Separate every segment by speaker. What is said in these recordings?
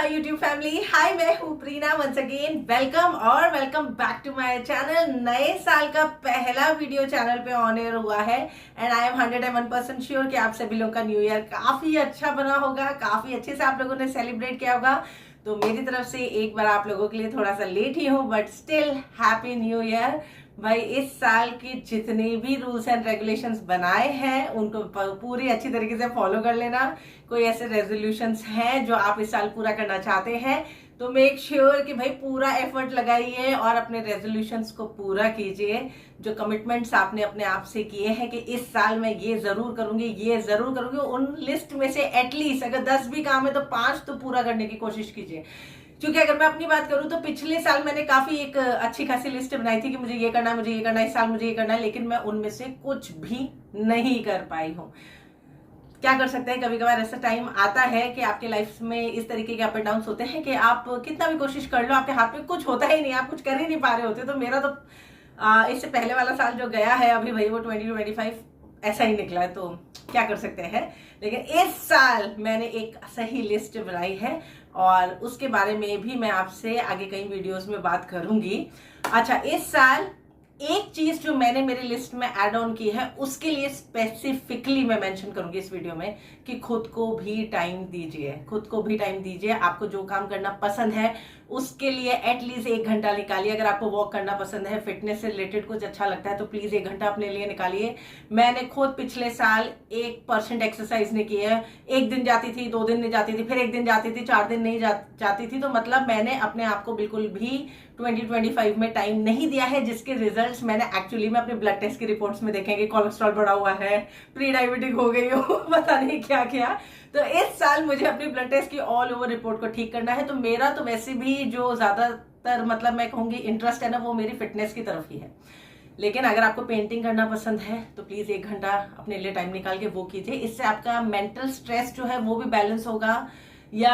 Speaker 1: My YouTube family. Hi, मैं हूँ Preena. Once again welcome back to my channel. नए साल का पहला वीडियो चैनल पे ऑन एयर हुआ है एंड आई एम 101% श्योर कि आप सभी लोगों का न्यू ईयर काफी अच्छा बना होगा, काफी अच्छे से आप लोगों ने सेलिब्रेट किया होगा। तो मेरी तरफ से एक बार आप लोगों के लिए थोड़ा सा लेट ही हूँ, but still happy new year. भाई, इस साल की जितने भी रूल्स एंड रेगुलेशंस बनाए हैं उनको पूरी अच्छी तरीके से फॉलो कर लेना। कोई ऐसे रेजोल्यूशंस हैं जो आप इस साल पूरा करना चाहते हैं तो मेक श्योर कि भाई पूरा एफर्ट लगाइए और अपने रेजोल्यूशंस को पूरा कीजिए। जो कमिटमेंट्स आपने अपने आप से किए हैं कि इस साल मैं ये जरूर करूंगी, ये जरूर करूंगी, उन लिस्ट में से एटलीस्ट अगर 10 भी काम है तो 5 तो पूरा करने की कोशिश कीजिए। क्योंकि अगर मैं अपनी बात करूं तो पिछले साल मैंने काफी एक अच्छी खासी लिस्ट बनाई थी कि मुझे ये करना है, मुझे ये करना है, इस साल मुझे ये करना है, लेकिन मैं उनमें से कुछ भी नहीं कर पाई हूं। क्या कर सकते हैं, कभी कभार ऐसा टाइम आता है कि आपके लाइफ में इस तरीके के अप एंड डाउन होते हैं कि आप कितना भी कोशिश कर लो आपके हाथ में कुछ होता ही नहीं, आप कुछ कर ही नहीं पा रहे होते। तो मेरा तो इससे पहले वाला साल जो गया है अभी, भाई वो 2025 ऐसा ही निकला है, तो क्या कर सकते हैं। लेकिन इस साल मैंने एक सही लिस्ट बनाई है और उसके बारे में भी मैं आपसे आगे कई वीडियोस में बात करूंगी। अच्छा, इस साल एक चीज जो मैंने मेरी लिस्ट में ऐड ऑन की है उसके लिए स्पेसिफिकली मैं मेंशन करूंगी इस वीडियो में कि खुद को भी टाइम दीजिए, खुद को भी टाइम दीजिए। आपको जो काम करना पसंद है उसके लिए एटलीस्ट 1 घंटा निकालिए। अगर आपको वॉक करना पसंद है, फिटनेस से रिलेटेड कुछ अच्छा लगता है तो प्लीज 1 घंटा अपने लिए निकालिए। मैंने खुद पिछले साल 1% एक्सरसाइज नहीं की है। 1 दिन जाती थी, 2 दिन नहीं जाती थी, फिर 1 दिन जाती थी, 4 दिन नहीं जाती थी। तो मतलब मैंने अपने आप को बिल्कुल भी 2025 में टाइम नहीं दिया है, जिसके रिजल्ट्स मैंने एक्चुअली में अपने ब्लड टेस्ट की रिपोर्ट्स में देखेंगे। कोलेस्ट्रॉल बढ़ा हुआ है, प्री डायबिटिक हो गई हो, पता नहीं क्या क्या। तो इस साल मुझे अपनी ब्लड टेस्ट की ऑल ओवर रिपोर्ट को ठीक करना है। तो मेरा तो वैसे भी जो ज्यादातर मतलब मैं कहूंगी इंटरेस्ट है ना, वो मेरी फिटनेस की तरफ ही है। लेकिन अगर आपको पेंटिंग करना पसंद है तो प्लीज 1 घंटा अपने लिए टाइम निकाल के वो कीजिए। इससे आपका मेंटल स्ट्रेस जो है वो भी बैलेंस होगा। या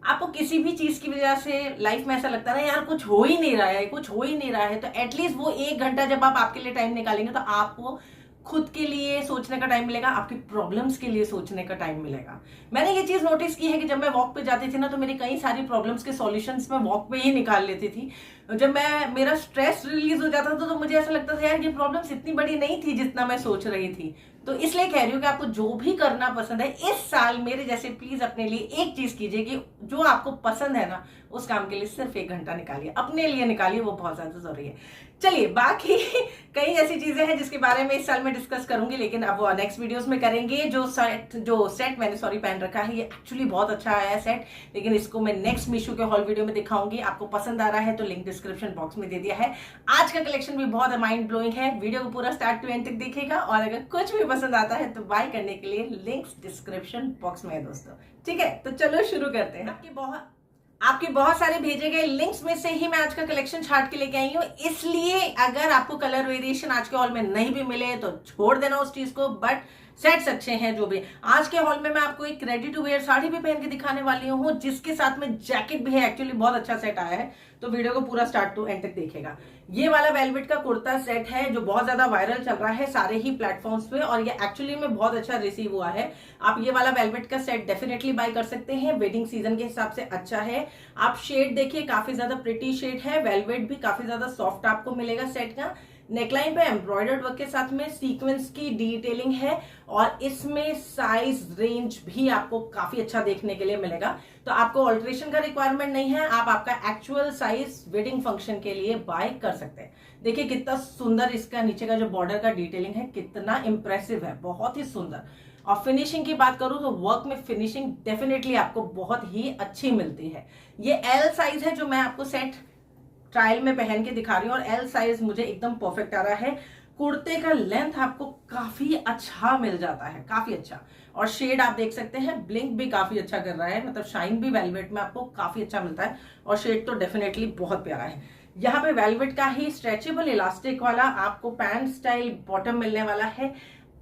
Speaker 1: आपको किसी भी चीज की वजह से लाइफ में ऐसा लगता है ना यार कुछ हो ही नहीं रहा है, कुछ हो ही नहीं रहा है, तो एटलीस्ट वो 1 घंटा जब आप आपके लिए टाइम निकालेंगे तो आपको खुद के लिए सोचने का टाइम मिलेगा, आपकी प्रॉब्लम्स के लिए सोचने का टाइम मिलेगा। मैंने ये चीज नोटिस की है कि जब मैं वॉक पे जाती थी ना तो मेरी कई सारी प्रॉब्लम्स के सॉल्यूशंस मैं वॉक पे ही निकाल लेती थी। जब मेरा स्ट्रेस रिलीज हो जाता था तो मुझे ऐसा लगता था यार ये प्रॉब्लम्स इतनी बड़ी नहीं थी जितना मैं सोच रही थी। तो इसलिए कह रही हूँ कि आपको जो भी करना पसंद है इस साल मेरे जैसे प्लीज अपने लिए एक चीज कीजिए कि जो आपको पसंद है ना उस काम के लिए सिर्फ 1 घंटा निकालिए, अपने लिए निकालिए, वो बहुत ज्यादा जरूरी है। चलिए, बाकी कई ऐसी चीजें हैं जिसके बारे में इस साल में डिस्कस करूंगी, लेकिन अब वो नेक्स्ट वीडियोस में करेंगे। जो सेट मैंने पहन रखा है ये एक्चुअली बहुत अच्छा आया है सेट, लेकिन इसको मैं नेक्स्ट मीशो के हॉल वीडियो में दिखाऊंगी। आपको पसंद आ रहा है तो लिंक डिस्क्रिप्शन बॉक्स में दे दिया है। आज का कलेक्शन भी बहुत माइंड ब्लोइंग है, वीडियो को पूरा स्टार्ट टू एंड तक देखिएगा और अगर कुछ भी पसंद आता है तो बाय करने के लिए लिंक्स डिस्क्रिप्शन बॉक्स में है दोस्तों। ठीक है, तो चलो शुरू करते हैं। आपके बहुत सारे भेजे गए लिंक्स में से ही मैं आज का कलेक्शन छाट के लेके आई हूँ, इसलिए अगर आपको कलर वेरिएशन आज के हॉल में नहीं भी मिले तो छोड़ देना उस चीज को, बट सेट्स अच्छे हैं जो भी। आज के हॉल में मैं आपको एक रेडी टू वेयर साड़ी भी पहन के दिखाने वाली हूँ जिसके साथ में जैकेट भी है। एक्चुअली बहुत अच्छा सेट आया है, तो वीडियो को पूरा स्टार्ट टू एंड तक देखिएगा। ये वाला वेलवेट का कुर्ता सेट है जो बहुत ज्यादा वायरल चल रहा है सारे ही प्लेटफॉर्म्स पे और ये एक्चुअली में बहुत अच्छा रिसीव हुआ है। आप ये वाला वेलवेट का सेट डेफिनेटली बाय कर सकते हैं, वेडिंग सीजन के हिसाब से अच्छा है। आप शेड देखिए, काफी ज्यादा प्रिटी शेड है, वेलवेट भी काफी ज्यादा सॉफ्ट आपको मिलेगा सेट का। नेकलाइन पे एम्ब्रॉयडर्ड वर्क के साथ में सीक्वेंस की डिटेलिंग है और इसमें साइज रेंज भी आपको काफी अच्छा देखने के लिए मिलेगा। तो आपको ऑल्ट्रेशन का रिक्वायरमेंट नहीं है, आप आपका एक्चुअल साइज वेडिंग फंक्शन के लिए बाय कर सकते हैं। देखिए कितना सुंदर इसका नीचे का जो बॉर्डर का डिटेलिंग है, कितना इंप्रेसिव है, बहुत ही सुंदर। और फिनिशिंग की बात करूं तो वर्क में फिनिशिंग डेफिनेटली आपको बहुत ही अच्छी मिलती है। ये एल साइज है जो मैं आपको सेट ट्रायल में पहन के दिखा रही हूँ और एल साइज मुझे एकदम परफेक्ट आ रहा है। कुर्ते का लेंथ आपको काफी अच्छा मिल जाता है, काफी अच्छा। और शेड आप देख सकते हैं, ब्लिंक भी काफी अच्छा कर रहा है, मतलब शाइन भी वेलवेट में आपको काफी अच्छा मिलता है और शेड तो डेफिनेटली बहुत प्यारा है। यहाँ पे वेलवेट का ही स्ट्रेचेबल इलास्टिक वाला आपको पैंट स्टाइल बॉटम मिलने वाला है।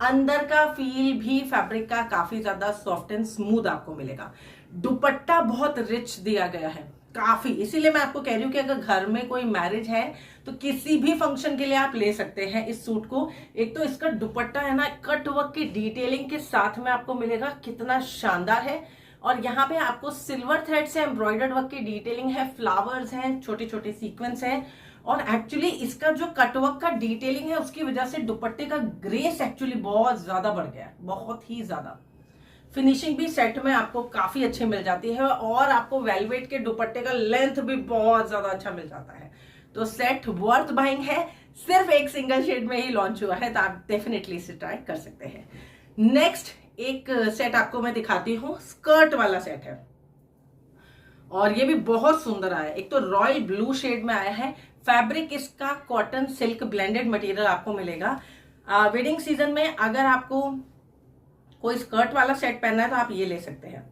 Speaker 1: अंदर का फील भी फैब्रिक का काफी ज्यादा सॉफ्ट एंड स्मूथ आपको मिलेगा। दुपट्टा बहुत रिच दिया गया है काफी, इसीलिए मैं आपको कह रही हूँ कि अगर घर में कोई मैरिज है तो किसी भी फंक्शन के लिए आप ले सकते हैं इस सूट को। एक तो इसका दुपट्टा है ना, कट वर्क की डिटेलिंग के साथ में आपको मिलेगा, कितना शानदार है। और यहाँ पे आपको सिल्वर थ्रेड से एम्ब्रॉयडर्ड वर्क की डिटेलिंग है, फ्लावर्स हैं, छोटे छोटे सीक्वेंस हैं। और एक्चुअली इसका जो कटवर्क का डिटेलिंग है उसकी वजह से दुपट्टे का ग्रेस एक्चुअली बहुत ज्यादा बढ़ गया है, बहुत ही ज्यादा। फिनिशिंग भी सेट में आपको काफी अच्छी मिल जाती है और आपको वेलवेट के दुपट्टे का लेंथ भी बहुत ज्यादा अच्छा मिल जाता है। तो सेट वर्थ बाइंग है, सिर्फ एक सिंगल शेड में ही लॉन्च हुआ है, तो आप डेफिनेटली इसे ट्राई कर सकते हैं। नेक्स्ट एक सेट आपको मैं दिखाती हूँ, स्कर्ट वाला सेट है और ये भी बहुत सुंदर आया है। एक तो रॉयल ब्लू शेड में आया है, फैब्रिक इसका कॉटन सिल्क ब्लेंडेड मटेरियल आपको मिलेगा। वेडिंग सीजन में अगर आपको कोई स्कर्ट वाला सेट पहनना है तो आप ये ले सकते हैं।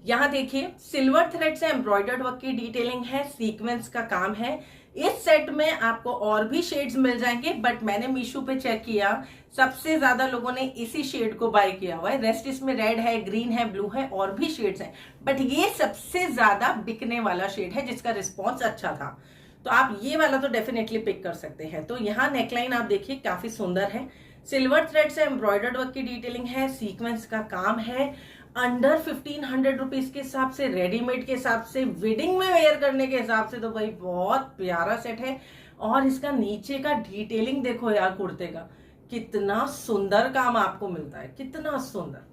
Speaker 1: यहां देखिए सिल्वर थ्रेड से एम्ब्रॉयडर्ड वर्क की डिटेलिंग है, सीक्वेंस का काम है। इस सेट में आपको और भी शेड्स मिल जाएंगे, बट मैंने मीशो पे चेक किया सबसे ज्यादा लोगों ने इसी शेड को बाय किया हुआ है। रेस्ट इसमें रेड है, ग्रीन है, ब्लू है और भी शेड्स हैं, बट ये सबसे ज्यादा बिकने वाला शेड है जिसका रिस्पॉन्स अच्छा था। तो आप ये वाला तो डेफिनेटली पिक कर सकते हैं। तो यहाँ नेकलाइन आप देखिए काफी सुंदर है, सिल्वर थ्रेड से एम्ब्रॉयडर्ड वर्क की डिटेलिंग है, सीक्वेंस का काम है। अंडर 1500 रुपीज के हिसाब से, रेडीमेड के हिसाब से, वेडिंग में वेयर करने के हिसाब से तो भाई बहुत प्यारा सेट है। और इसका नीचे का डिटेलिंग देखो यार, कुर्ते का कितना सुंदर काम आपको मिलता है, कितना सुंदर।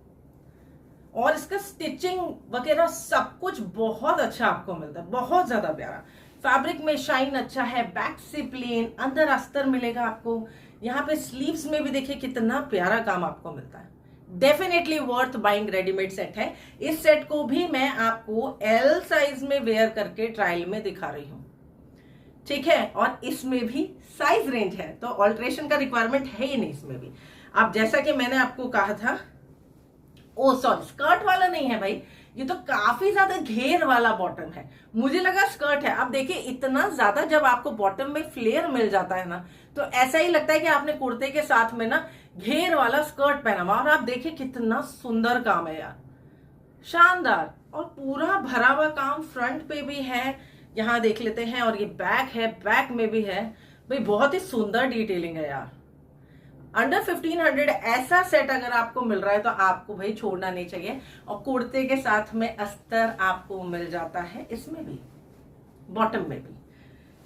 Speaker 1: और इसका स्टिचिंग वगैरह सब कुछ बहुत अच्छा आपको मिलता है, बहुत ज्यादा प्यारा। फैब्रिक में शाइन अच्छा है, बैक से प्लेन, अंदर अस्तर मिलेगा आपको। यहाँ पे स्लीव्स में भी देखिए कितना प्यारा काम आपको मिलता है। Definitely worth buying readymade set है। इस सेट को भी मैं आपको एल साइज में वेयर करके ट्रायल में दिखा रही हूं, ठीक है। और इसमें भी साइज रेंज है, तो ऑल्ट्रेशन का रिक्वायरमेंट है ही नहीं इसमें भी। आप जैसा कि मैंने आपको कहा था, ओ सॉरी स्कर्ट वाला नहीं है भाई, ये तो काफी ज्यादा घेर वाला बॉटम है। मुझे लगा स्कर्ट है। अब देखिए इतना ज्यादा जब आपको बॉटम में फ्लेयर मिल जाता है ना, तो ऐसा ही लगता है कि आपने कुर्ते के साथ में ना घेर वाला स्कर्ट पहना हुआ। और आप देखिए कितना सुंदर काम है यार, शानदार। और पूरा भरा हुआ काम फ्रंट पे भी है, यहाँ देख लेते हैं। और ये बैक है, बैक में भी है भाई, बहुत ही सुंदर डिटेलिंग है यार। अंडर 1500 ऐसा सेट अगर आपको मिल रहा है तो आपको भाई छोड़ना नहीं चाहिए। और कुर्ते के साथ में अस्तर आपको मिल जाता है, इसमें भी बॉटम में भी,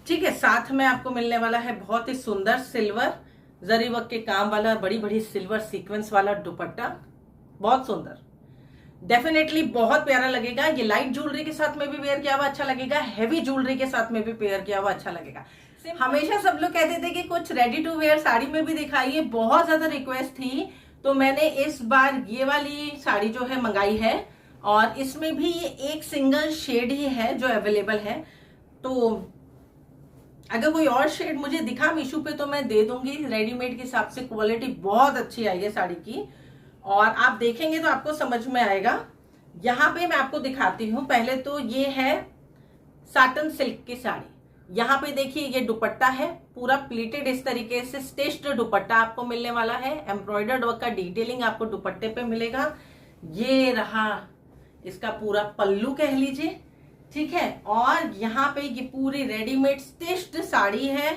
Speaker 1: ठीक है। साथ में आपको मिलने वाला है बहुत ही सुंदर सिल्वर जरी वर्क के काम वाला बड़ी बड़ी सिल्वर सीक्वेंस वाला दुपट्टा, बहुत सुंदर, डेफिनेटली बहुत प्यारा लगेगा। ये लाइट ज्वेलरी के साथ में भी वेयर किया हुआ अच्छा लगेगा, हैवी ज्वेलरी के साथ में भी पेयर किया हुआ अच्छा लगेगा। हमेशा सब लोग कहते थे कि कुछ रेडी टू वेयर साड़ी में भी दिखाइए, बहुत ज्यादा रिक्वेस्ट थी, तो मैंने इस बार ये वाली साड़ी जो है मंगाई है। और इसमें भी ये एक सिंगल शेड ही है जो अवेलेबल है, तो अगर कोई और शेड मुझे दिखा मीशो पे तो मैं दे दूंगी। रेडीमेड के हिसाब से क्वालिटी बहुत अच्छी आई है साड़ी की, और आप देखेंगे तो आपको समझ में आएगा। यहाँ पे मैं आपको दिखाती हूँ। पहले तो ये है साटन सिल्क की साड़ी, यहाँ पे देखिए ये दुपट्टा है पूरा प्लीटेड, इस तरीके से स्टिच्ड दुपट्टा आपको मिलने वाला है। एम्ब्रॉयडर्ड वर्क का डिटेलिंग आपको दुपट्टे पे मिलेगा। ये रहा इसका पूरा पल्लू कह लीजिए, ठीक है। और यहाँ पे ये पूरी रेडीमेड स्टिच्ड साड़ी है,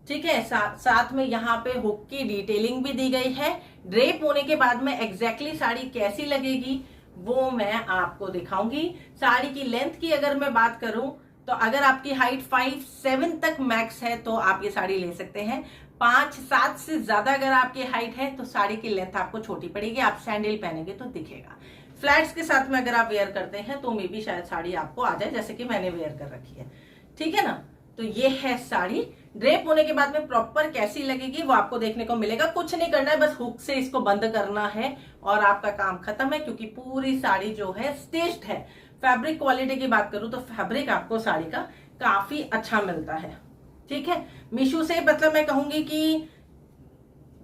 Speaker 1: ठीक है। साथ में यहाँ पे हुक की डिटेलिंग भी दी गई है। ड्रेप होने के बाद में एग्जैक्टली साड़ी कैसी लगेगी वो मैं आपको दिखाऊंगी। साड़ी की लेंथ की अगर मैं बात करूं तो अगर आपकी हाइट 5'7" तक मैक्स है तो आप ये साड़ी ले सकते हैं। 5'7" से ज्यादा अगर आपकी हाइट है तो साड़ी की लेंथ आपको छोटी पड़ेगी, आप सैंडल पहनेंगे तो दिखेगा। फ्लैट्स के साथ में अगर आप वेयर करते हैं तो मे भी शायद साड़ी आपको आ जाए, जैसे कि मैंने वेयर कर रखी है, ठीक है ना। तो ये है साड़ी। ड्रेप होने के बाद में प्रॉपर कैसी लगेगी वो आपको देखने को मिलेगा। कुछ नहीं करना है, बस हुक से इसको बंद करना है और आपका काम खत्म है, क्योंकि पूरी साड़ी जो है स्टिच्ड है। फैब्रिक क्वालिटी की बात करूं तो फैब्रिक आपको साड़ी का काफी अच्छा मिलता है, ठीक है। मीशो से मतलब मैं कहूंगी कि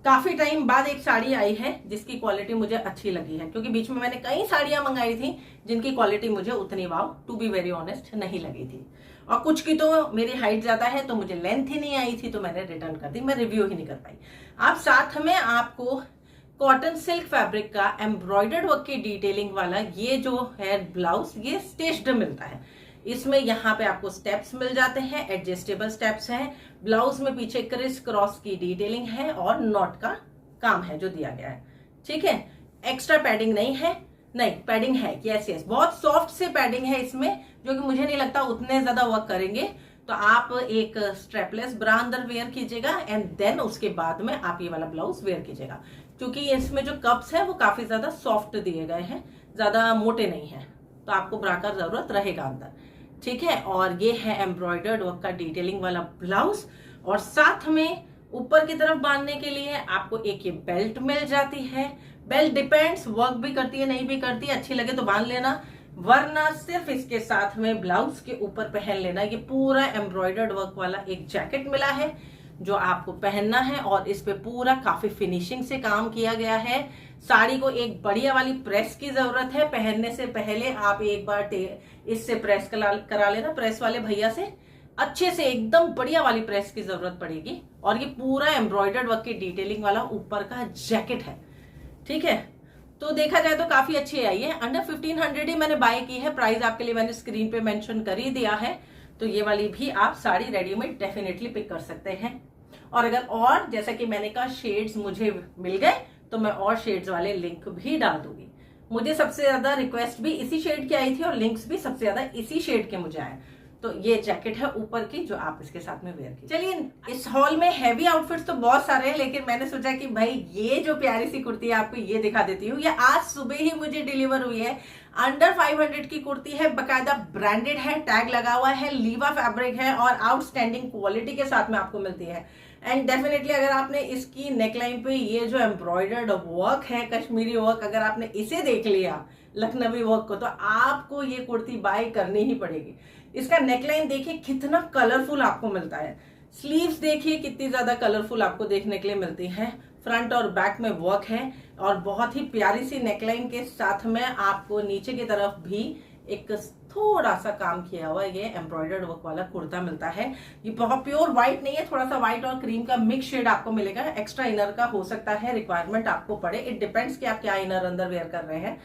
Speaker 1: काफी टाइम बाद एक साड़ी आई है जिसकी क्वालिटी मुझे अच्छी लगी है, क्योंकि बीच में मैंने कई साड़ियां मंगाई थी जिनकी क्वालिटी मुझे उतनी वाव टू बी वेरी ऑनेस्ट नहीं लगी थी। और कुछ की तो मेरी हाइट ज्यादा है तो मुझे लेंथ ही नहीं आई थी, तो मैंने रिटर्न कर दी, मैं रिव्यू ही नहीं कर पाई। अब साथ में आपको कॉटन सिल्क फैब्रिक का एम्ब्रॉयडर्ड वर्क की डिटेलिंग वाला ये जो है ब्लाउज, ये स्टिच्ड मिलता है। इसमें यहाँ पे आपको स्टेप्स मिल जाते हैं, एडजस्टेबल स्टेप्स हैं। ब्लाउज में पीछे क्रिस क्रॉस की डिटेलिंग है और नॉट का काम है जो दिया गया है, ठीक है। एक्स्ट्रा पैडिंग नहीं है, नहीं पैडिंग है, यस यस, बहुत सॉफ्ट से पैडिंग है इसमें, जो कि मुझे नहीं लगता उतने ज्यादा वर्क करेंगे। तो आप एक स्ट्रेपलेस ब्रा अंदर वेयर कीजिएगा एंड देन उसके बाद में आप ये वाला ब्लाउज वेयर कीजिएगा, क्योंकि इसमें जो कप्स है वो काफी ज्यादा सॉफ्ट दिए गए हैं, ज्यादा मोटे नहीं है, तो आपको ब्रा का जरूरत रहेगा अंदर, ठीक है। और ये है एम्ब्रॉयडर्ड वर्क का डिटेलिंग वाला ब्लाउज, और साथ में ऊपर की तरफ बांधने के लिए आपको एक ये बेल्ट मिल जाती है। बेल्ट डिपेंड्स, वर्क भी करती है नहीं भी करती है, अच्छी लगे तो बांध लेना, वरना सिर्फ इसके साथ में ब्लाउज के ऊपर पहन लेना। ये पूरा एम्ब्रॉयडर्ड वर्क वाला एक जैकेट मिला है जो आपको पहनना है, और इस पे पूरा काफी फिनिशिंग से काम किया गया है। साड़ी को एक बढ़िया वाली प्रेस की जरूरत है, पहनने से पहले आप एक बार इससे प्रेस करा लेना, प्रेस वाले भैया से अच्छे से एकदम बढ़िया वाली प्रेस की जरूरत पड़ेगी। और ये पूरा एम्ब्रॉयडर्ड वर्क की डिटेलिंग वाला ऊपर का जैकेट है, ठीक है। तो देखा जाए तो काफी अच्छी आई है, अंडर 1500 ही मैंने बाय की है, प्राइस आपके लिए मैंने स्क्रीन पे मेंशन कर ही दिया है। तो ये वाली भी आप साड़ी रेडीमेड डेफिनेटली पिक कर सकते हैं। और अगर और जैसा कि मैंने कहा शेड्स मुझे मिल गए तो मैं और शेड्स वाले लिंक भी डाल दूंगी। मुझे सबसे ज्यादा रिक्वेस्ट भी इसी शेड की आई थी और लिंक्स भी सबसे ज्यादा इसी शेड के मुझे आए। तो ये जैकेट है ऊपर की जो आप इसके साथ में वेयर कीजिए। चलिए, इस हॉल में हैवी आउटफिट्स तो बहुत सारे हैं, लेकिन मैंने सोचा कि भाई ये जो प्यारी सी कुर्ती है आपको ये दिखा देती हूँ। ये आज सुबह ही मुझे डिलीवर हुई है, अंडर 500 की कुर्ती है, बकायदा ब्रांडेड है, टैग लगा हुआ है, लीवा फैब्रिक है और आउटस्टैंडिंग क्वालिटी के साथ में आपको मिलती है। एंड डेफिनेटली अगर आपने इसकी नेकलाइन पे ये जो एम्ब्रॉयडर्ड वर्क है, कश्मीरी वर्क, अगर आपने इसे देख लिया लखनवी वर्क को, तो आपको ये कुर्ती बाय करनी ही पड़ेगी। इसका नेकलाइन देखिए कितना कलरफुल आपको मिलता है, स्लीव्स देखिए कितनी ज्यादा कलरफुल आपको देखने के लिए मिलती है, फ्रंट और बैक में वर्क है, और बहुत ही प्यारी सी नेकलाइन के साथ में आपको नीचे की तरफ भी एक थोड़ा सा काम किया हुआ ये एम्ब्रॉयडर्ड वर्क वाला कुर्ता मिलता है। ये बहुत प्योर व्हाइट नहीं है, थोड़ा सा व्हाइट और क्रीम का मिक्स शेड आपको मिलेगा। एक्स्ट्रा इनर का हो सकता है रिक्वायरमेंट आपको पड़े, इट डिपेंड्स कि आप क्या इनर अंदर वेयर कर रहे हैं।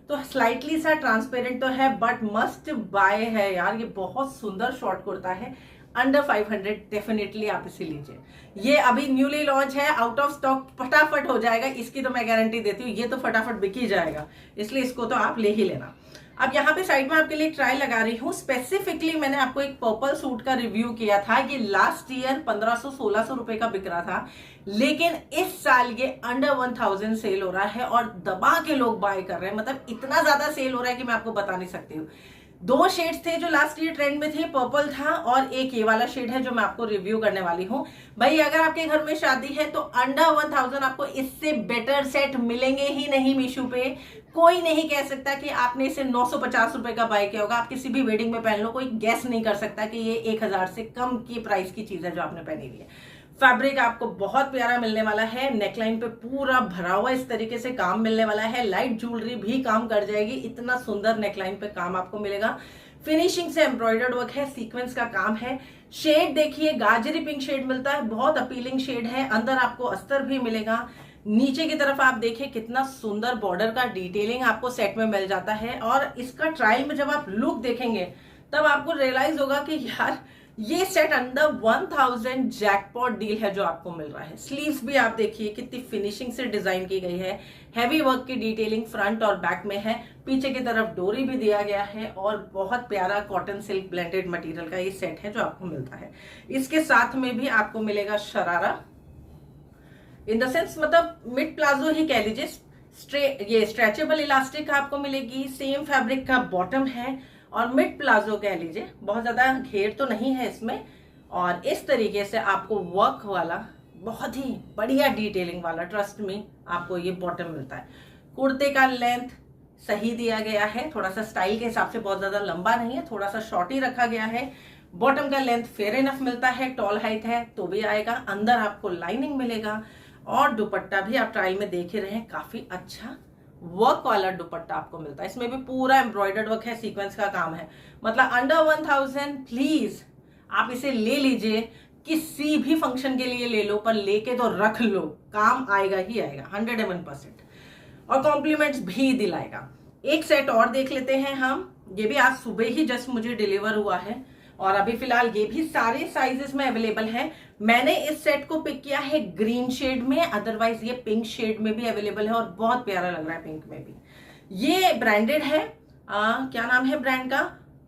Speaker 1: तो स्लाइटली सा ट्रांसपेरेंट तो है, बट मस्ट बाय है यार, ये बहुत सुंदर शॉर्ट कुर्ता है, अंडर 500 डेफिनेटली आप इसे लीजिए। ये अभी न्यूली लॉन्च है, आउट ऑफ स्टॉक फटाफट हो जाएगा, इसकी तो मैं गारंटी देती हूँ, ये तो फटाफट बिक ही जाएगा, इसलिए इसको तो आप ले ही लेना। अब यहाँ पे साइड में आपके लिए ट्रायल लगा रही हूँ। स्पेसिफिकली मैंने आपको एक पर्पल सूट का रिव्यू किया था, ये लास्ट ईयर 1500-1600 रुपए का बिक रहा था, लेकिन इस साल ये अंडर 1000 सेल हो रहा है और दबा के लोग बाय कर रहे हैं। मतलब इतना ज्यादा सेल हो रहा है कि मैं आपको बता नहीं सकती हूँ। 2 शेड्स थे जो लास्ट ईयर ट्रेंड में थे, पर्पल था और एक ये वाला शेड है जो मैं आपको रिव्यू करने वाली हूँ। भाई अगर आपके घर में शादी है तो अंडर 1000 आपको इससे बेटर सेट मिलेंगे ही नहीं मीशो पे। कोई नहीं कह सकता कि आपने इसे 950 रुपए का बाय किया होगा, आप किसी भी वेडिंग में पहन लो, कोई गेस नहीं कर सकता कि ये 1000 से कम की प्राइस की चीज है जो आपने पहनी हुई है। फैब्रिक आपको बहुत प्यारा मिलने वाला है, नेकलाइन पे पूरा भरा हुआ इस तरीके से काम मिलने वाला है, लाइट ज्वेलरी भी काम कर जाएगी, इतना सुंदर नेकलाइन पे काम आपको मिलेगा। फिनिशिंग से एम्ब्रॉयडर्ड वर्क है, सीक्वेंस का काम है। शेड देखिए गाजरी पिंक शेड मिलता है, बहुत अपीलिंग शेड है। अंदर आपको अस्तर भी मिलेगा। नीचे की तरफ आप देखिए कितना सुंदर बॉर्डर का डिटेलिंग आपको सेट में मिल जाता है। और इसका ट्रायल में जब आप लुक देखेंगे तब आपको रियलाइज होगा कि यार ये सेट अंडर 1000 जैकपॉट डील है जो आपको मिल रहा है। स्लीव्स भी आप देखिए कितनी फिनिशिंग से डिजाइन की गई है, हैवी वर्क की डिटेलिंग फ्रंट और बैक में है, पीछे की तरफ डोरी भी दिया गया है और बहुत प्यारा कॉटन सिल्क ब्लेंडेड मटेरियल का ये सेट है जो आपको मिलता है। इसके साथ में भी आपको मिलेगा शरारा, इन द सेंस मतलब मिड प्लाजो ही कह लीजिए। ये स्ट्रेचेबल इलास्टिक आपको मिलेगी, सेम फैब्रिक का बॉटम है और मिड प्लाजो कह लीजिए, बहुत ज्यादा घेर तो नहीं है इसमें। और इस तरीके से आपको वर्क वाला बहुत ही बढ़िया डिटेलिंग वाला, ट्रस्ट में, आपको ये बॉटम मिलता है। कुर्ते का लेंथ सही दिया गया है, थोड़ा सा स्टाइल के हिसाब से बहुत ज्यादा लंबा नहीं है, थोड़ा सा शॉर्ट ही रखा गया है। बॉटम का लेंथ फेयर इनफ मिलता है, टॉल हाइट है तो भी आएगा। अंदर आपको लाइनिंग मिलेगा और दुपट्टा भी आप ट्रायल में देख ही रहे हैं, काफी अच्छा वर्क वाला दुपट्टा आपको मिलता है। इसमें भी पूरा एम्ब्रॉयडर्ड वर्क है, सीक्वेंस का काम है। मतलब अंडर 1000 प्लीज आप इसे ले लीजिए, किसी भी फंक्शन के लिए ले लो, पर लेके तो रख लो, काम आएगा ही आएगा 101%, और कॉम्प्लीमेंट्स भी दिलाएगा। एक सेट और देख लेते हैं हम, ये भी आज सुबह ही जस्ट मुझे डिलीवर हुआ है। और अभी फिलहाल ये भी सारे साइजेस में अवेलेबल है। मैंने इस सेट को पिक किया है ग्रीन शेड में, अदरवाइज ये पिंक शेड में भी अवेलेबल है और बहुत प्यारा लग रहा है पिंक में भी। ये ब्रांडेड है, क्या नाम है ब्रांड का,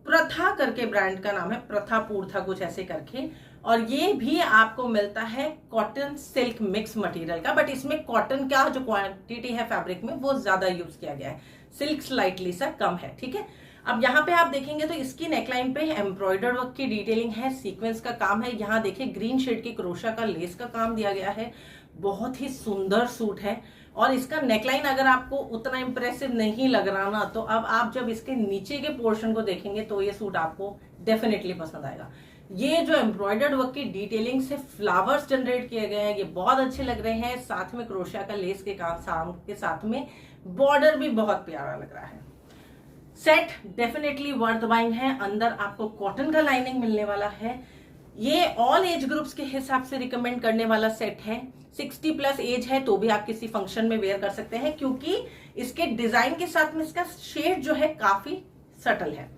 Speaker 1: प्रथा करके ब्रांड का नाम है, प्रथा पूर्था कुछ ऐसे करके। और ये भी आपको मिलता है कॉटन सिल्क मिक्स मटेरियल का, बट इसमें कॉटन का जो क्वांटिटी है फैब्रिक में वो ज्यादा यूज किया गया है, सिल्क स्लाइटली सा कम है, ठीक है। अब यहाँ पे आप देखेंगे तो इसकी नेकलाइन पे एम्ब्रॉयडर्ड वर्क की डिटेलिंग है, सीक्वेंस का काम है। यहाँ देखिए ग्रीन शेड की क्रोशा का लेस का काम दिया गया है, बहुत ही सुंदर सूट है। और इसका नेकलाइन अगर आपको उतना इंप्रेसिव नहीं लग रहा ना, तो अब आप जब इसके नीचे के पोर्शन को देखेंगे तो ये सूट आपको डेफिनेटली पसंद आएगा। ये जो एम्ब्रॉयडर्ड वर्क की डिटेलिंग से फ्लावर्स जनरेट किए गए हैं, ये बहुत अच्छे लग रहे हैं। साथ में क्रोशिया का लेस के काम के साथ में बॉर्डर भी बहुत प्यारा लग रहा है। सेट डेफिनेटली वर्थ बाइंग है। अंदर आपको कॉटन का लाइनिंग मिलने वाला है। ये ऑल एज ग्रुप्स के हिसाब से रिकमेंड करने वाला सेट है। 60 प्लस एज है तो भी आप किसी फंक्शन में वेयर कर सकते हैं, क्योंकि इसके डिजाइन के साथ में इसका शेड जो है काफी सटल है।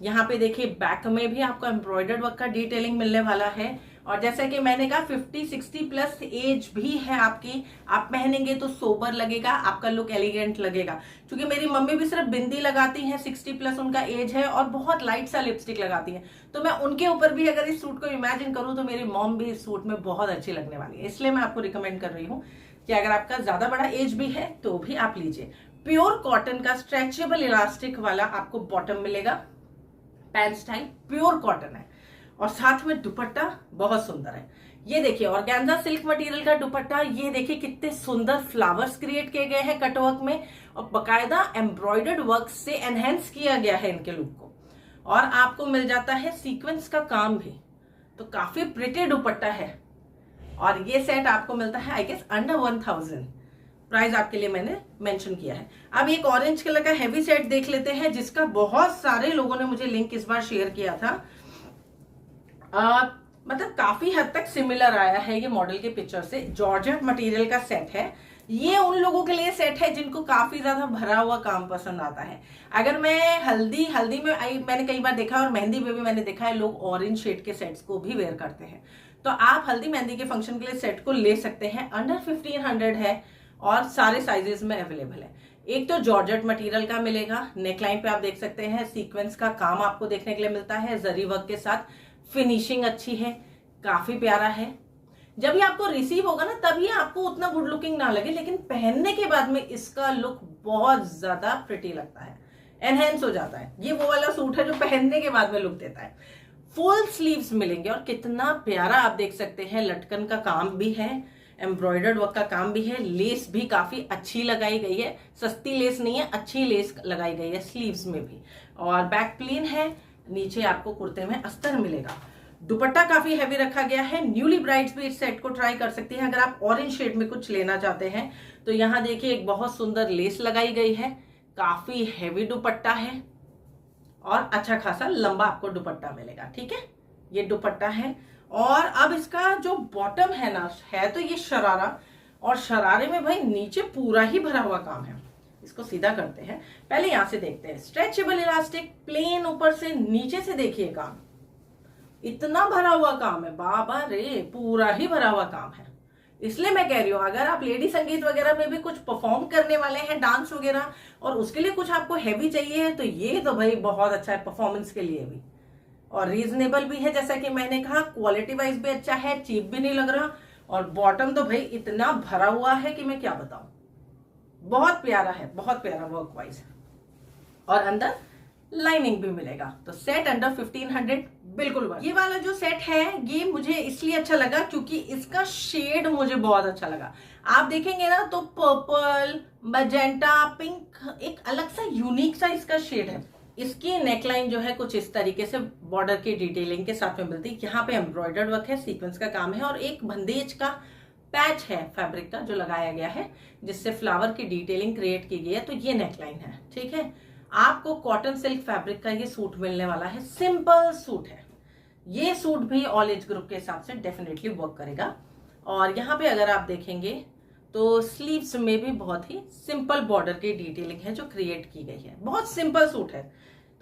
Speaker 1: यहाँ पे देखिए बैक में भी आपको एम्ब्रॉयडर्ड वर्क का डिटेलिंग मिलने वाला है। और जैसा कि मैंने कहा 50-60 प्लस एज भी है आपकी, आप पहनेंगे तो सोबर लगेगा, आपका लुक एलिगेंट लगेगा। क्योंकि मेरी मम्मी भी सिर्फ बिंदी लगाती हैं, 60 प्लस उनका एज है, और बहुत लाइट सा लिपस्टिक लगाती है। तो मैं उनके ऊपर भी अगर इस सूट को इमेजिन करूं तो मेरी मॉम भी इस सूट में बहुत अच्छी लगने वाली है। इसलिए मैं आपको रिकमेंड कर रही हूँ कि अगर आपका ज्यादा बड़ा एज भी है तो भी आप लीजिए। प्योर कॉटन का स्ट्रेचेबल इलास्टिक वाला आपको बॉटम मिलेगा, पैंट स्टाइल प्योर कॉटन है। और साथ में दुपट्टा बहुत सुंदर है। ये देखिए ऑर्गेन्जा सिल्क मटेरियल का दुपट्टा, ये देखिए कितने सुंदर फ्लावर्स क्रिएट किए गए हैं कटवर्क में, और बकायदा एम्ब्रॉयडर्ड वर्क से एनहेंस किया गया है इनके लुक को। और आपको मिल जाता है सीक्वेंस का काम भी, तो काफी प्रिटी दुपट्टा है। और ये सेट आपको मिलता है आई गेस अंडर 1000। प्राइस आपके लिए मैंने मेंशन किया है। अब एक ऑरेंज कलर का हैवी सेट देख लेते हैं, जिसका बहुत सारे लोगों ने मुझे लिंक इस बार शेयर किया था। मतलब काफी हद तक सिमिलर आया है ये मॉडल के पिक्चर से। जॉर्जेट मटेरियल का सेट है। ये उन लोगों के लिए सेट है जिनको काफी ज्यादा भरा हुआ काम पसंद आता है। अगर मैं हल्दी में मैंने कई बार देखा, और मेहंदी में भी मैंने देखा है लोग ऑरेंज शेड के सेट्स को भी वेयर करते हैं। तो आप हल्दी मेहंदी के फंक्शन के लिए सेट को ले सकते हैं। अंडर 1500 है और सारे साइजेस में अवेलेबल है। एक तो जॉर्जेट मटेरियल का मिलेगा, नेकलाइन पे आप देख सकते हैं सीक्वेंस का काम आपको देखने के लिए मिलता है, जरी वर्क के साथ। फिनिशिंग अच्छी है, काफी प्यारा है। जब ये आपको रिसीव होगा ना तभी आपको उतना गुड लुकिंग ना लगे, लेकिन पहनने के बाद में इसका लुक बहुत ज्यादा प्रिटी लगता है, एनहेंस हो जाता है। ये वो वाला सूट है जो पहनने के बाद में लुक देता है। फुल स्लीव्स मिलेंगे और कितना प्यारा आप देख सकते हैं, लटकन का काम भी है, एम्ब्रॉयडर्ड वर्क का काम भी है, लेस भी काफी अच्छी लगाई गई है, सस्ती लेस नहीं है, अच्छी लेस लगाई गई है स्लीव्स में भी। और बैक प्लेन है, नीचे आपको कुर्ते में अस्तर मिलेगा। दुपट्टा काफी हैवी रखा गया है। न्यूली ब्राइड्स भी इस सेट को ट्राई कर सकती हैं अगर आप ऑरेंज शेड में कुछ लेना चाहते हैं। तो यहाँ देखिए एक बहुत सुंदर लेस लगाई गई है, काफी हैवी दुपट्टा है और अच्छा खासा लंबा आपको दुपट्टा मिलेगा, ठीक है। ये दुपट्टा है। और अब इसका जो बॉटम है ना, है तो ये शरारा, और शरारे में भाई नीचे पूरा ही भरा हुआ काम है। इसको सीधा करते हैं, पहले यहां से देखते हैं। स्ट्रेचेबल इलास्टिक, प्लेन ऊपर से नीचे से देखिए काम, इतना भरा हुआ काम है, बाबा रे, पूरा ही भरा हुआ काम है। इसलिए मैं कह रही हूँ अगर आप लेडी संगीत वगैरह में भी कुछ परफॉर्म करने वाले हैं, डांस वगैरह, और उसके लिए कुछ आपको हैवी चाहिए है, तो ये तो भाई बहुत अच्छा है परफॉर्मेंस के लिए भी। और रीजनेबल भी है, जैसा कि मैंने कहा, क्वालिटी वाइज भी अच्छा है, चीप भी नहीं लग रहा। और बॉटम तो भाई इतना भरा हुआ है कि मैं क्या बताऊं, बहुत प्यारा है, बहुत प्यारा वर्क वाइज। और अंदर लाइनिंग भी मिलेगा। तो सेट अंडर 1500 बिल्कुल। ये वाला जो सेट है ये मुझे इसलिए अच्छा लगा क्योंकि इसका शेड मुझे बहुत अच्छा लगा। आप देखेंगे ना तो पर्पल, मैजेंटा, पिंक, एक अलग सा यूनिक सा इसका शेड है। इसकी नेकलाइन जो है कुछ इस तरीके से बॉर्डर की डिटेलिंग के साथ में मिलती है। यहाँ पे एम्ब्रॉयडर्ड वर्क है, सीक्वेंस का काम है, और एक बंदेज का पैच है फैब्रिक का जो लगाया गया है, जिससे फ्लावर की डिटेलिंग क्रिएट की गई है। तो ये नेकलाइन है, ठीक है। आपको कॉटन सिल्क फैब्रिक का ये सूट मिलने वाला है, सिंपल सूट है। ये सूट भी ऑल एज ग्रुप के हिसाब से डेफिनेटली वर्क करेगा। और यहाँ पे अगर आप देखेंगे तो स्लीव्स में भी बहुत ही सिंपल बॉर्डर की डिटेलिंग है जो क्रिएट की गई है। बहुत सिंपल सूट है,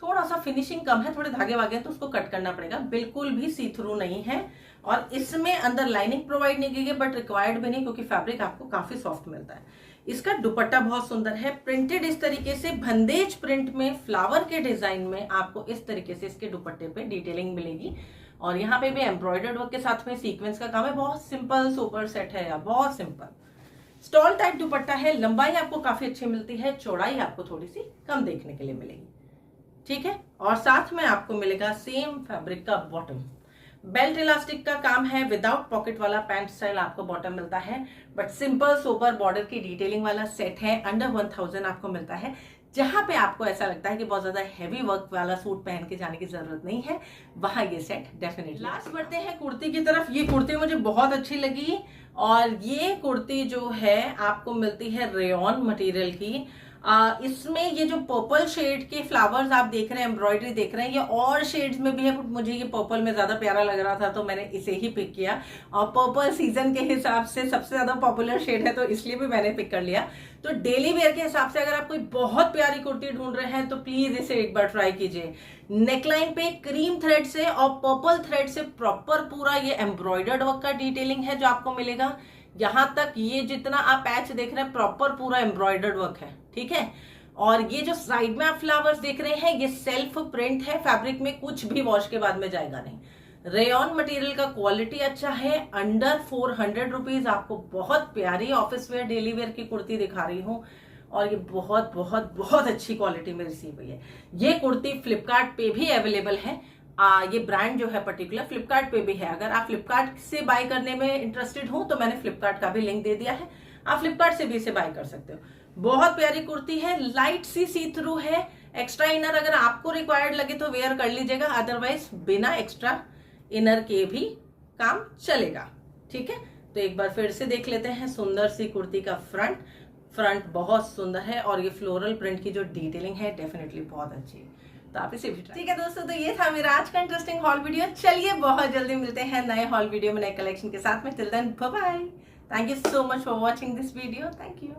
Speaker 1: थोड़ा सा फिनिशिंग कम है, थोड़े धागे वागे हैं तो उसको कट करना पड़ेगा। बिल्कुल भी सी थ्रू नहीं है और इसमें अंदर लाइनिंग प्रोवाइड नहीं की गई, बट रिक्वायर्ड भी नहीं क्योंकि फैब्रिक आपको काफी सॉफ्ट मिलता है। इसका दुपट्टा बहुत सुंदर है, प्रिंटेड इस तरीके से बंदेज प्रिंट में फ्लावर के डिजाइन में आपको इस तरीके से इसके दुपट्टे पे डिटेलिंग मिलेगी। और यहाँ पे भी एम्ब्रॉयडर्ड वर्क के साथ में सीक्वेंस का काम है। बहुत सिंपल सुपर सेट है यार, बहुत सिंपल स्टॉल टाइप दुपट्टा है। लंबाई आपको काफी अच्छी मिलती है, चौड़ाई आपको थोड़ी सी कम देखने के लिए मिलेगी, ठीक है। और साथ में आपको मिलेगा सेम फैब्रिक का बॉटम, बेल्ट इलास्टिक का काम है, विदाउट पॉकेट वाला पैंट स्टाइल आपको बॉटम मिलता है, बट सिंपल सोबर बॉर्डर की डिटेलिंग वाला सेट है। अंडर 1000 आपको मिलता है, जहां पे आपको ऐसा लगता है कि बहुत ज्यादा हैवी वर्क वाला सूट पहन के जाने की जरूरत नहीं है, वहां ये सेट डेफिनेटली। लास्ट बढ़ते हैं कुर्ती की तरफ। ये कुर्ती मुझे बहुत अच्छी लगी और ये कुर्ती जो है आपको मिलती है रेयॉन मटेरियल की। इसमें ये जो पर्पल शेड के फ्लावर्स आप देख रहे हैं, एम्ब्रॉयडरी देख रहे हैं, ये और शेड्स में भी है, बट मुझे ये पर्पल में ज्यादा प्यारा लग रहा था तो मैंने इसे ही पिक किया। और पर्पल सीजन के हिसाब से सबसे ज्यादा पॉपुलर शेड है तो इसलिए भी मैंने पिक कर लिया। तो डेली वेयर के हिसाब से अगर आप कोई बहुत प्यारी कुर्ती ढूंढ रहे हैं तो प्लीज इसे एक बार ट्राई कीजिए। नेकलाइन पे क्रीम थ्रेड से और पर्पल थ्रेड से प्रॉपर पूरा ये एम्ब्रॉयडर्ड वर्क का डिटेलिंग है जो आपको मिलेगा। यहां तक ये जितना आप पैच देख रहे हैं प्रॉपर पूरा एम्ब्रॉयडर्ड वर्क है, ठीक है। और ये जो साइड में आप फ्लावर्स देख रहे हैं ये सेल्फ प्रिंट है, फैब्रिक में कुछ भी वॉश के बाद में जाएगा नहीं। रेयॉन मटेरियल का क्वालिटी अच्छा है। अंडर 400 रुपीज आपको बहुत प्यारी ऑफिस वेयर डेली वेयर की कुर्ती दिखा रही हूँ और ये बहुत बहुत बहुत अच्छी क्वालिटी में रिसीव हुई है। ये कुर्ती फ्लिपकार्ट पे भी अवेलेबल है। ये ब्रांड जो है पर्टिकुलर फ्लिपकार्ट पे भी है। अगर आप फ्लिपकार्ट से बाय करने में इंटरेस्टेड हो तो मैंने फ्लिपकार्ट का भी लिंक दे दिया है, आप फ्लिपकार्ट से भी इसे बाय कर सकते हो। बहुत प्यारी कुर्ती है, लाइट सी थ्रू है। एक्स्ट्रा इनर अगर आपको रिक्वायर्ड लगे तो वेयर कर लीजिएगा, अदरवाइज बिना एक्स्ट्रा इनर के भी काम चलेगा, ठीक है। तो एक बार फिर से देख लेते हैं सुंदर सी कुर्ती का फ्रंट बहुत सुंदर है और ये फ्लोरल प्रिंट की जो डिटेलिंग है डेफिनेटली बहुत अच्छी है, तो आप इसे भी ठीक है दोस्तों। तो ये था मेरा आज का इंटरेस्टिंग हॉल वीडियो। चलिए बहुत जल्दी मिलते हैं नए हॉल वीडियो में नए कलेक्शन के साथ में। Till then bye bye. Thank you so much for watching this video. Thank you.